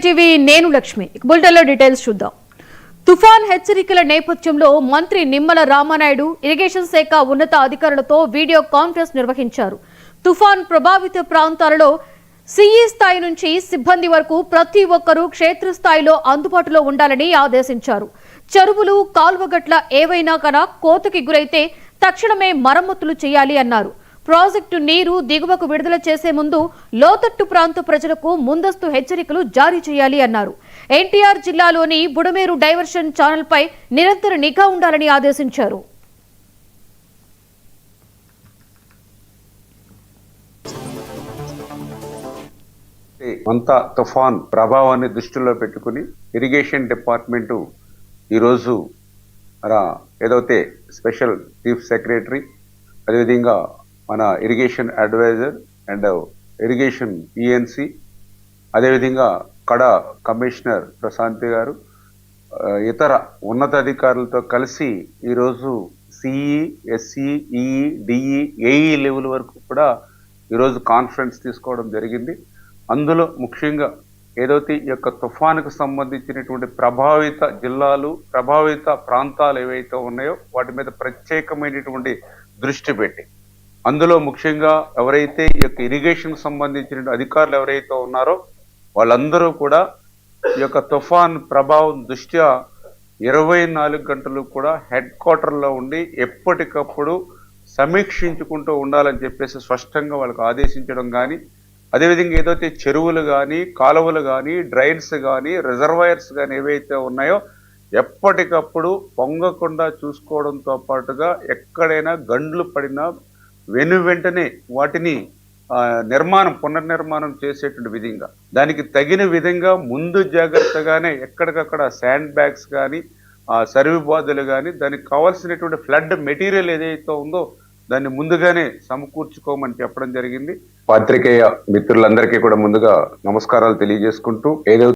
TV నేను లక్ష్మి బులెటిన్లో details చూద్దాం. తుఫాన్ హెచ్చరికల నేపథ్యంలో మంత్రి నిమ్మల రామానాయుడు ఇరిగేషన్ శాఖ ఉన్నత అధికారులతో వీడియో కాన్ఫరెన్స్ నిర్వహించారు. తుఫాన్ ప్రభావిత ప్రాంతాలలో సిఈ స్థాయి నుంచి సిబ్బంది వరకు ప్రతి ఒక్కరూ క్షేత్రస్థాయిలో అందుబాటులో ఉండాలని ఆదేశించారు. చెరువులు, కాల్వగట్ల ఏవైనా కన కోతకి గురైతే తక్షణమే మరమ్మతులు చేయాలి అన్నారు. ప్రాజెక్టు నీరు దిగువకు విడుదల చేసే ముందు లోతట్టు ప్రాంత ప్రజలకు ముందస్తు హెచ్చరికలు జారీ చేయాలి అన్నారు. ఎన్టీఆర్ జిల్లాలోని బుడమేరు డైవర్షన్ ఛానల్ పై నిరంతర నిఘా ఉండాలని ఆదేశించారు. అంతా తుఫాన్ ప్రభావాన్ని దృష్టిలో పెట్టుకుని ఇరిగేషన్ డిపార్ట్మెంటు ఈరోజు ఏదైతే స్పెషల్ చీఫ్ సెక్రటరీ, అదేవిధంగా మన irrigation adviser and irrigation ENC, అదేవిధంగా కడ కమిషనర్ ప్రశాంతి గారు, ఇతర ఉన్నతాధికారులతో కలిసి ఈరోజు CE, SE, EE, DE, AE level వరకు కూడా ఈరోజు కాన్ఫరెన్స్ తీసుకోవడం జరిగింది. అందులో ముఖ్యంగా ఏదైతే ఈ యొక్క తుఫానుకు సంబంధించినటువంటి ప్రభావిత జిల్లాలు, ప్రభావిత ప్రాంతాలు ఏవైతే ఉన్నాయో వాటి మీద ప్రత్యేకమైనటువంటి దృష్టి పెట్టి, అందులో ముఖ్యంగా ఎవరైతే ఈ యొక్క ఇరిగేషన్ సంబంధించిన అధికారులు ఎవరైతే ఉన్నారో వాళ్ళందరూ కూడా ఈ యొక్క తుఫాన్ ప్రభావం దృష్ట్యా 24 గంటలు కూడా హెడ్ క్వార్టర్లో ఉండి ఎప్పటికప్పుడు సమీక్షించుకుంటూ ఉండాలని చెప్పేసి స్పష్టంగా వాళ్ళకు ఆదేశించడం కానీ, అదేవిధంగా ఏదైతే చెరువులు కానీ, కాలువలు కానీ, డ్రైన్స్ కానీ, రిజర్వాయర్స్ కానీ ఏవైతే ఉన్నాయో ఎప్పటికప్పుడు పొంగకుండా చూసుకోవడంతో పాటుగా ఎక్కడైనా గండ్లు పడినా వెంటనే వాటిని పునర్నిర్మాణం చేసేటువంటి విధంగా, దానికి తగిన విధంగా ముందు జాగ్రత్తగానే ఎక్కడికక్కడ శాండ్ బ్యాగ్స్ కానీ, సర్వి బాధలు కానీ, దానికి కావాల్సినటువంటి ఫ్లడ్ మెటీరియల్ ఏదైతే ఉందో దాన్ని ముందుగానే సమకూర్చుకోమని చెప్పడం జరిగింది. పాత్రికేయ మిత్రులందరికీ కూడా ముందుగా నమస్కారాలు తెలియజేసుకుంటూ, ఏదైతే